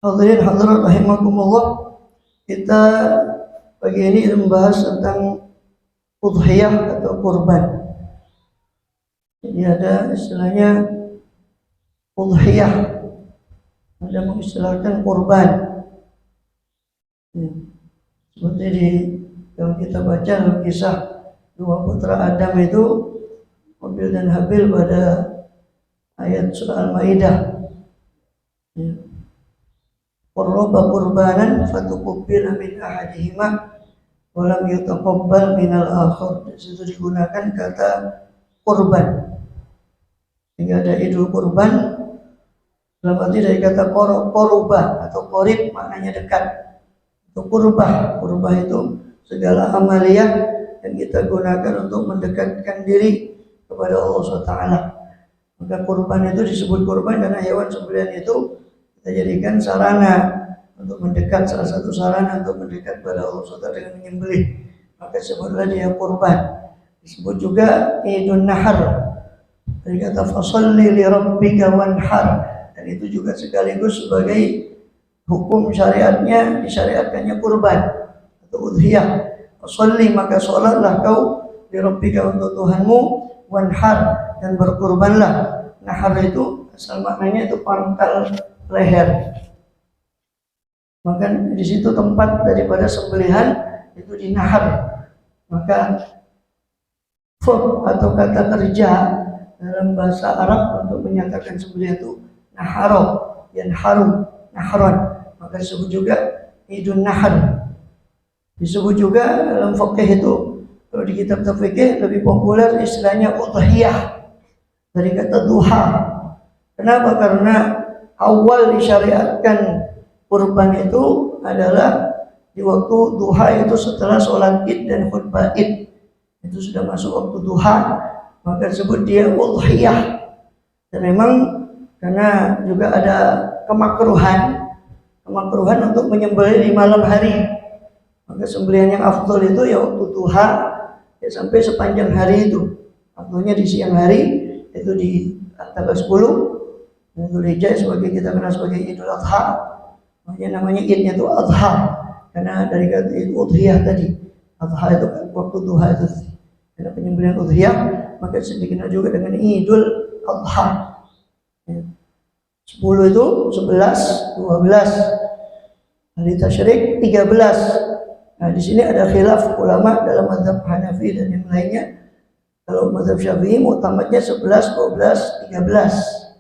Hadirin hadirat rahimakumullah, kita pagi ini membahas tentang udhiyah atau kurban. Jadi ada istilahnya udhiyah, ada mengistilahkan kurban. Seperti yang kita baca dalam kisah dua putra Adam itu, Qabil dan Habil, pada ayat surah Al-Maidah. Qurraba qurbanan fatuqabbala min ahadihima wa lam yutaqabbal minal akhar. Di situ digunakan kata kurban. Sehingga ada idul kurban dalam arti dari kata qoruba atau qorib, maknanya dekat. Itu kurbah. Kurbah itu segala amaliyah yang kita gunakan untuk mendekatkan diri kepada Allah SWT. Maka kurban itu disebut kurban karena hewan sembelihan itu kita jadikan sarana untuk mendekat, salah satu sarana untuk mendekat kepada Allah SWT dengan menyembelih. Maka sebutlah dia kurban. Disebut juga Idul Nahar. Dari kata fasalli li rabbika wanhar. Dan itu juga sekaligus sebagai hukum syariatnya, disyariatkannya kurban atau udhiyah. Fasalli, maka sholatlah kau li rabbika, untuk Tuhanmu, wanhar, dan berkurbanlah. Nahar itu asal maknanya itu pangkal leher. Maka di situ tempat daripada sembelihan itu di nahar. Maka verb atau kata kerja dalam bahasa Arab untuk menyatakan sembelihan itu naharo, yanharu, nahron. Maka disebut juga idun nahar. Disebut juga dalam fikih itu, kalau di kitab fikih lebih populer istilahnya udhiyah, dari kata duha. Kenapa? Karena awal disyariatkan kurban itu adalah di waktu duha, itu setelah sholat id dan khutbah id. Itu sudah masuk waktu duha, maka disebut dia udhiyah. Dan memang karena juga ada kemakruhan untuk menyembelih di malam hari, maka sembelihan yang afdol itu ya waktu duha, ya sampai sepanjang hari itu. Afdolnya di siang hari, itu di tanggal 10 Idul Hijjah, sebagai kita kenal sebagai Idul Adha. Namanya idnya itu Adha karena dari kata udhiyah tadi. Adha itu waktu duha itu. Karena penyembelihan udhiyah, maka dikenal juga dengan Idul Adha. 10 itu 11, 12. Hari tasyrik 13. Nah, di sini ada khilaf ulama dalam mazhab Hanafi dan yang lainnya. Kalau mazhab Syafi'i muktamadnya 11, 12, 13.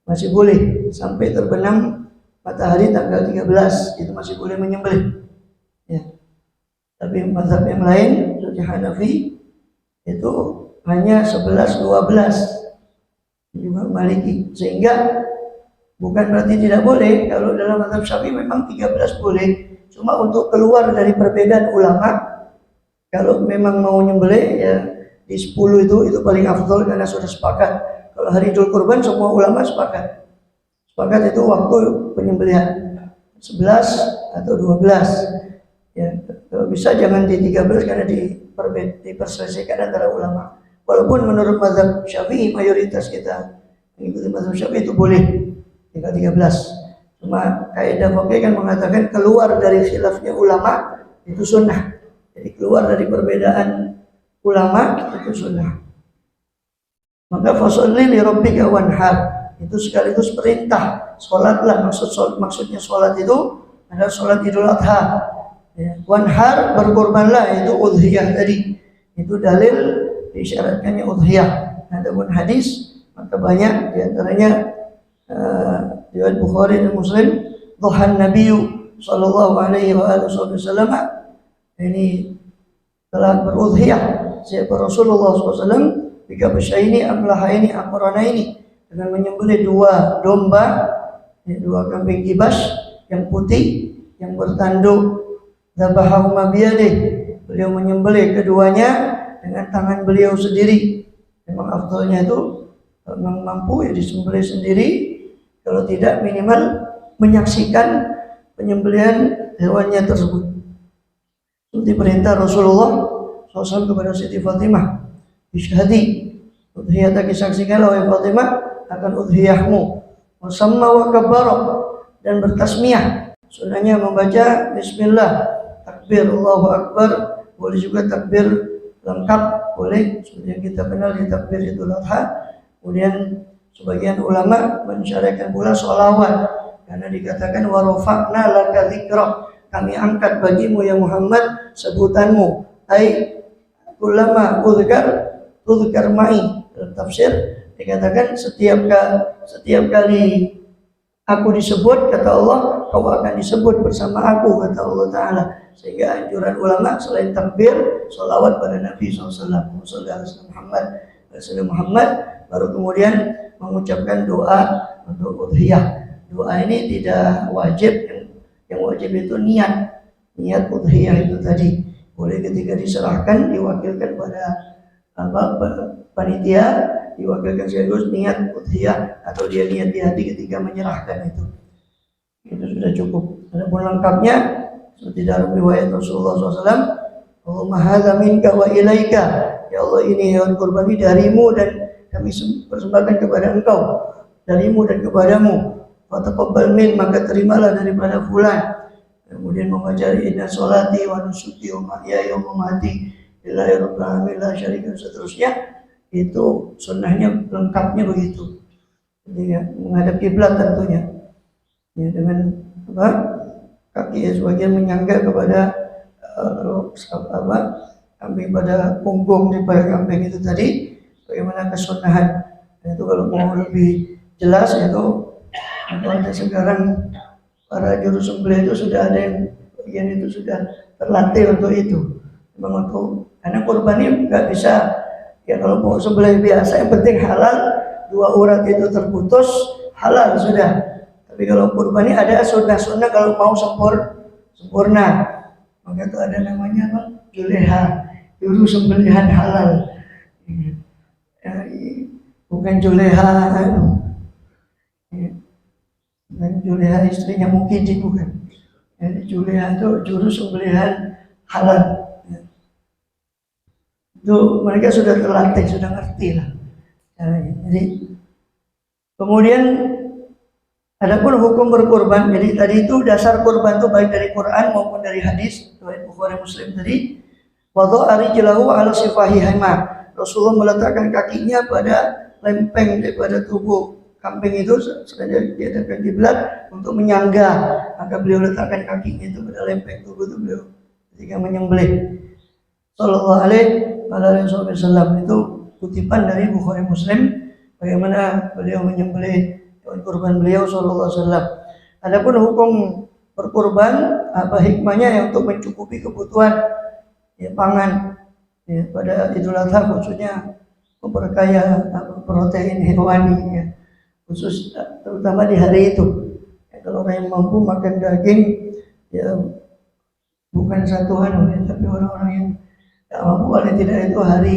Masih boleh sampai terbenam matahari tanggal 13, itu masih boleh menyembelih. Ya. Tapi mazhab yang lain seperti Hanafi itu hanya 11, 12. Imam Maliki. Sehingga bukan berarti tidak boleh. Kalau dalam mazhab Syafi'i memang 13 boleh. Cuma untuk keluar dari perbedaan ulama, kalau memang mau nyembelih ya di 10 itu paling afdol karena sudah sepakat. Kalau hari Idul Kurban semua ulama sepakat itu waktu penyembelihan 11 atau 12. Ya, kalau bisa jangan di 13 karena diperselisihkan antara ulama. Walaupun menurut mazhab Syafi'i mayoritas kita mengikuti mazhab Syafi'i itu boleh tinggal 13. Cuma kaidah fikih kan mengatakan keluar dari khilafnya ulama itu sunnah. Jadi keluar dari perbedaan ulama itu sunnah. Maka fasalli li rabbika wanhar, itu sekaligus perintah. Sholatlah, maksudnya sholat itu adalah sholat Idul Adha. Ya. Wanhar, berkorbanlah, itu udhiyah tadi. Itu dalil disyaratkannya udhiyah. Adapun hadis, maka banyak diantaranya riwayat Bukhari dan Muslim. Dhuhan Nabiyyu sallallahu alaihi wasallam, ini telah berudhiyah siapa Rasulullah SAW. Tiga besyaini amlahaini aqranaini, dengan menyembelih 2 domba, 2 kambing kibas yang putih yang bertanduk. Dzabahahuma biyadih, beliau menyembelih keduanya dengan tangan beliau sendiri. Memang afdalnya itu kalau memang mampu ya disembelih sendiri, kalau tidak minimal menyaksikan penyembelihan hewannya tersebut. Seperti perintah Rasulullah SAW kepada Siti Fatimah, Ishhadi, udhiyataki, saksikanlah wahai Fatimah akan udhiyahmu. Wasamma wa kabbara, dan bertasmiyah. Sunnahnya membaca Bismillah, takbir Allahu Akbar, boleh juga takbir lengkap, boleh seperti yang kita kenal di takbir Idul Adha. Kemudian sebagian ulama mensyariatkan pula sholawat, karena dikatakan wa rafa'na laka dzikrak, kami angkat bagimu ya Muhammad sebutanmu, ai ulama uzkar ma'i. Dalam tafsir dikatakan setiap kali aku disebut, kata Allah, kau akan disebut bersama aku, kata Allah Ta'ala. Sehingga anjuran ulama selain takbir, sholawat pada Nabi SAW, Muhammad, baru kemudian mengucapkan doa untuk udhiyah. Doa ini tidak wajib, yang wajib itu niat udhiyah itu tadi. Boleh ketika diserahkan diwakilkan pada panitia, diwakilkan sekaligus niat udhiyah, atau dia niat di hati ketika menyerahkan itu sudah cukup. Adapun lengkapnya seperti dalam riwayat Rasulullah SAW, Allahumma hadza minka wa ilaika, ya Allah ini hewan kurban ini darimu dan kami persembahkan kepada engkau, darimu dan kepadamu. Fataqabbal min, maka terimalah daripada fulan. Kemudian membaca inna sholati wa nusuki wa mahyaya wa mamati lillahi rabbil alamin la syarika lahu, seterusnya. Itu sunnahnya lengkapnya begitu. Jadi menghadap kiblat tentunya. Ya, dengan kaki sebagian menyangga kepada kambing pada punggung daripada kambing itu tadi, bagaimana kesunahan. Dan itu kalau mau lebih jelas itu ada sekarang para juru sembelih itu sudah ada yang bagian itu sudah terlatih untuk itu. Memang untuk karena kurban ini nggak bisa ya kalau mau sembelih biasa yang penting halal, dua urat itu terputus halal sudah. Tapi kalau kurban ini ada sunnah-sunnah kalau mau sempurna, maka itu ada namanya apa? Juleha, juru sembelihan halal. Bukan juleha, bukan juleha istrinya Mukidi, bukan. Jadi juleha itu juru sembelihan halal. Itu mereka sudah terlatih, sudah ngerti lah. Jadi kemudian adapun hukum berkurban, jadi tadi itu dasar kurban itu baik dari Quran maupun dari hadis riwayat Bukhari Muslim tadi. Wadha rijlahu ala sifahihima, Rasulullah meletakkan kakinya pada lempeng daripada tubuh kambing itu sengaja dihadapkan kiblat untuk menyangga, maka beliau letakkan kakinya itu pada lempeng tubuh itu beliau ketika menyembelih. Sallallahu alaihi wasallam, itu kutipan dari Bukhari Muslim bagaimana beliau menyembelih kurban beliau sallallahu alaihi wasallam. Adapun hukum berkurban, apa hikmahnya yang untuk mencukupi kebutuhan ya, pangan ya, pada Idul Adha khususnya memperkaya protein hewani ya, khusus terutama di hari itu ya, kalau orang yang mampu makan daging ya bukan satuan ya, tapi orang-orang yang tidak mampu paling tidak itu hari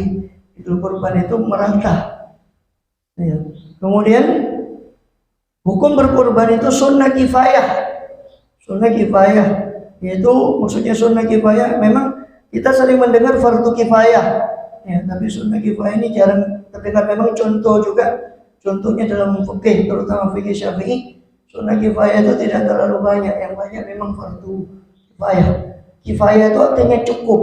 Idul Kurban itu merata ya. Kemudian hukum berkurban itu sunnah kifayah, yaitu maksudnya sunnah kifayah. Memang kita sering mendengar fardu kifayah, ya, tapi sunnah kifayah ini jarang terdengar. Memang contohnya dalam fikih, terutama fikih Syafi'i, sunnah kifayah itu tidak terlalu banyak. Yang banyak memang fardu kifayah. Kifayah itu artinya cukup.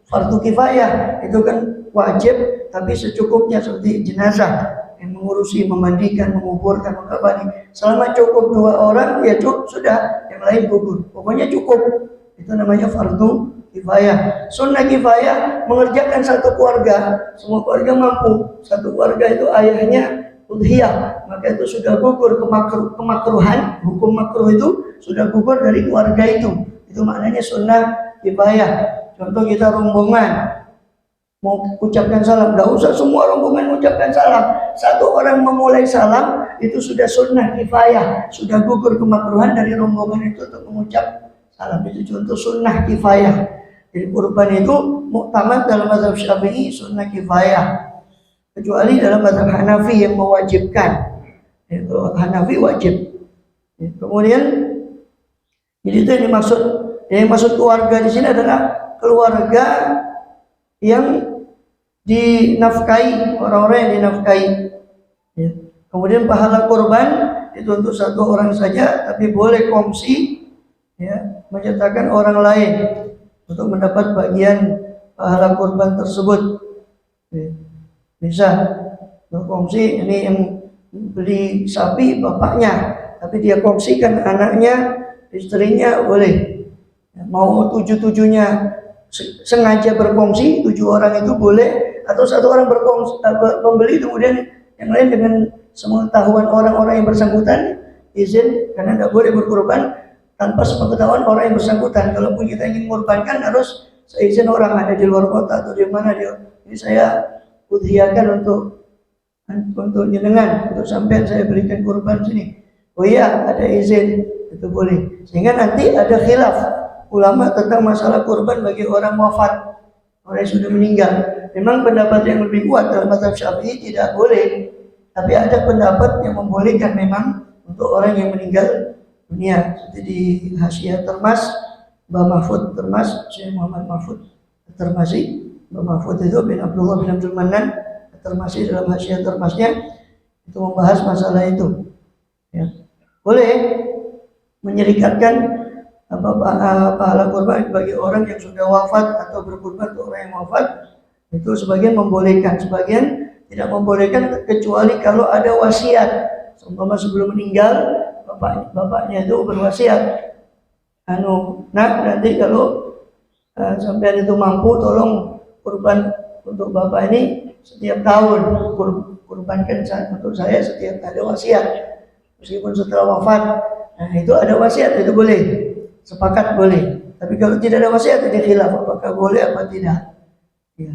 Fardu kifayah itu kan wajib, tapi secukupnya seperti jenazah yang mengurusi, memandikan, menguburkan, mengkafani. Selama cukup 2 orang, ya cukup sudah, yang lain gugur. Pokoknya cukup. Itu namanya fardu kifayah. Sunnah kifayah mengerjakan satu keluarga, semua keluarga mampu. Satu keluarga itu ayahnya udhiyah, maka itu sudah gugur kemakruhan. Hukum makruh itu sudah gugur dari keluarga itu. Itu maknanya sunnah kifayah. Contoh kita rombongan mau ucapkan salam, nggak usah semua rombongan mengucapkan salam. Satu orang memulai salam itu sudah sunnah kifayah, sudah gugur kemakruhan dari rombongan itu untuk mengucap salam. Itu contoh sunnah kifayah. Jadi kurban itu muktamad dalam mazhab Syafi'i sunnah kifayah, kecuali dalam mazhab Hanafi yang mewajibkan. Itu Hanafi wajib. Kemudian jadi itu yang dimaksud keluarga di sini adalah keluarga yang dinafkahi, orang-orang yang dinafkahi ya. Kemudian pahala kurban itu untuk satu orang saja, tapi boleh kongsi, ya, menyertakan orang lain untuk mendapat bagian pahala kurban tersebut. Bisa berkongsi, ini yang beli sapi bapaknya, tapi dia kongsikan anaknya, istrinya, boleh. Mau 7-7-nya sengaja berkongsi, 7 orang itu boleh, atau satu orang berkongsi, pembeli kemudian yang lain dengan sepengetahuan orang-orang yang bersangkutan izin, karena tidak boleh berkurban tanpa sepengetahuan orang yang bersangkutan. Kalaupun kita ingin mengorbankan harus seizin orang ada di luar kota atau di mana dia. Ini saya udhiyakan untuk jenengan, untuk sampean saya berikan kurban sini. Oh iya, ada izin, itu boleh. Sehingga nanti ada khilaf ulama tentang masalah kurban bagi orang wafat, orang yang sudah meninggal. Memang pendapat yang lebih kuat dalam mazhab Syafi'i tidak boleh, tapi ada pendapat yang membolehkan memang untuk orang yang meninggal dunia. Seperti di Hasyiah Termas, Mbah Mahfud Termas, Syekh Muhammad Mahfud Termasi, Mbah Mahfud itu bin Abdullah bin Abdul Manan Termasi, dalam Hasyiah Termasnya itu membahas masalah itu. Ya. Boleh menyerikatkan pahala kurban bagi orang yang sudah wafat atau berkurban untuk orang yang wafat, itu sebagian membolehkan, sebagian tidak membolehkan, kecuali kalau ada wasiat. Seumpama sebelum meninggal bapaknya itu berwasiat, nanti kalau sampean itu mampu, tolong kurban untuk bapak ini setiap tahun, kurbankan untuk saya setiap, ada wasiat meskipun setelah wafat. Nah itu ada wasiat, itu boleh, sepakat boleh. Tapi kalau tidak ada wasiat, jadi khilaf apakah boleh apa tidak. Ya.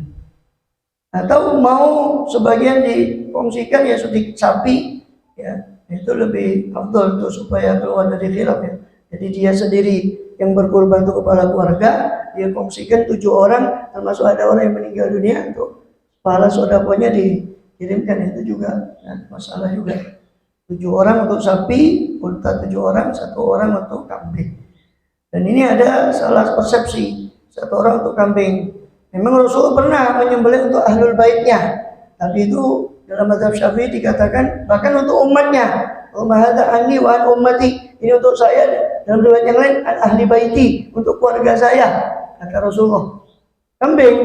Atau mau sebagian dikongsikan, ya sedikit sapi, ya itu lebih afdal untuk supaya keluar dari khilaf, ya. Jadi dia sendiri yang berkurban untuk kepala keluarga, dia kongsikan 7 orang, termasuk ada orang yang meninggal dunia, untuk pahala sedekahnya dikirimkan. Itu juga masalah juga. 7 orang untuk sapi, unta 7 orang, 1 orang untuk kambing. Dan ini ada salah persepsi, 1 orang untuk kambing. Memang Rasul pernah menyembelih untuk ahlul baitnya, tapi itu dalam mazhab Syafi'i dikatakan bahkan untuk umatnya. Umahata anni wa an ummati, ini untuk saya. Dalam riwayat yang lain, ahli baiti, untuk keluarga saya, kata Rasulullah. Kambing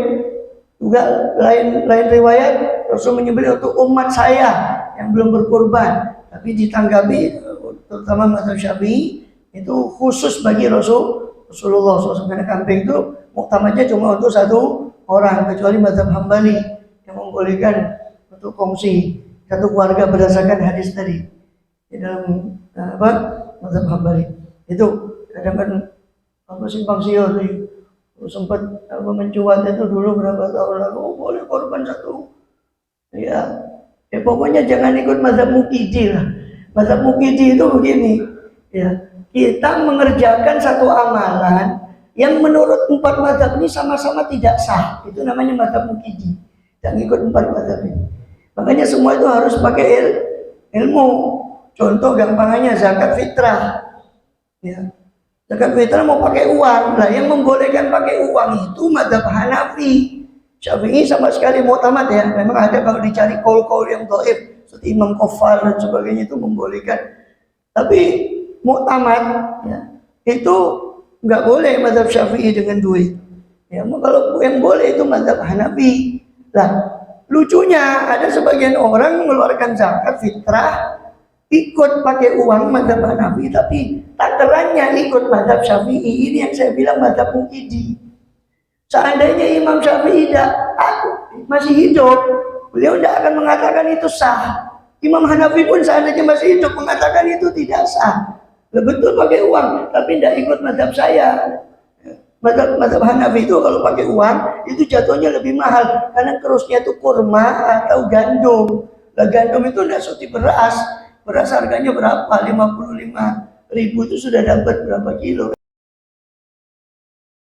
juga lain riwayat, Rasul menyembelih untuk umat saya yang belum berkurban. Tapi ditanggapi, terutama mazhab Syafi'i, itu khusus bagi Rasulullah SAW, karena kambing itu muktamadnya cuma untuk 1 orang, kecuali mazhab Hambali yang membolehkan untuk kongsi 1 keluarga berdasarkan hadis tadi. Di dalam mazhab Hambali itu kadang-kadang simpang siur sempat mencuat itu dulu berapa tahun lalu, boleh korban 1. Ya pokoknya jangan ikut mazhab Muqidi lah. Mazhab Muqidi itu begini, ya, kita mengerjakan 1 amalan yang menurut 4 mazhab ini sama-sama tidak sah. Itu namanya mazhab Muqidi. Jangan ikut 4 mazhab ini. Makanya semua itu harus pakai ilmu. Contoh gampangannya zakat fitrah. Ya. Zakat fitrah mau pakai uang. Lah yang membolehkan pakai uang itu mazhab Hanafi. Syafi'i sama sekali mu'tamad, ya. Memang ada kalau dicari kaul-kaul yang dhaif, seperti Imam Qaffar dan sebagainya, itu membolehkan. Tapi mu'tamad, ya, itu nggak boleh mazhab Syafi'i dengan duit. Ya, kalau yang boleh itu mazhab Hanafi. Lah, lucunya ada sebagian orang mengeluarkan zakat fitrah ikut pakai uang mazhab Hanafi, tapi takarannya ikut mazhab Syafi'i. Ini yang saya bilang mazhab Muqidi. Seandainya Imam Syafi'i masih hidup, beliau tidak akan mengatakan itu sah. Imam Hanafi pun seandainya masih hidup mengatakan itu tidak sah. Betul pakai uang, tapi tidak ikut mazhab saya. Mazhab Hanafi itu kalau pakai uang itu jatuhnya lebih mahal, karena kerusnya itu kurma atau gandum. Nah, gandum itu tidak seperti beras. Beras harganya berapa? 55.000 itu sudah dapat berapa kilo.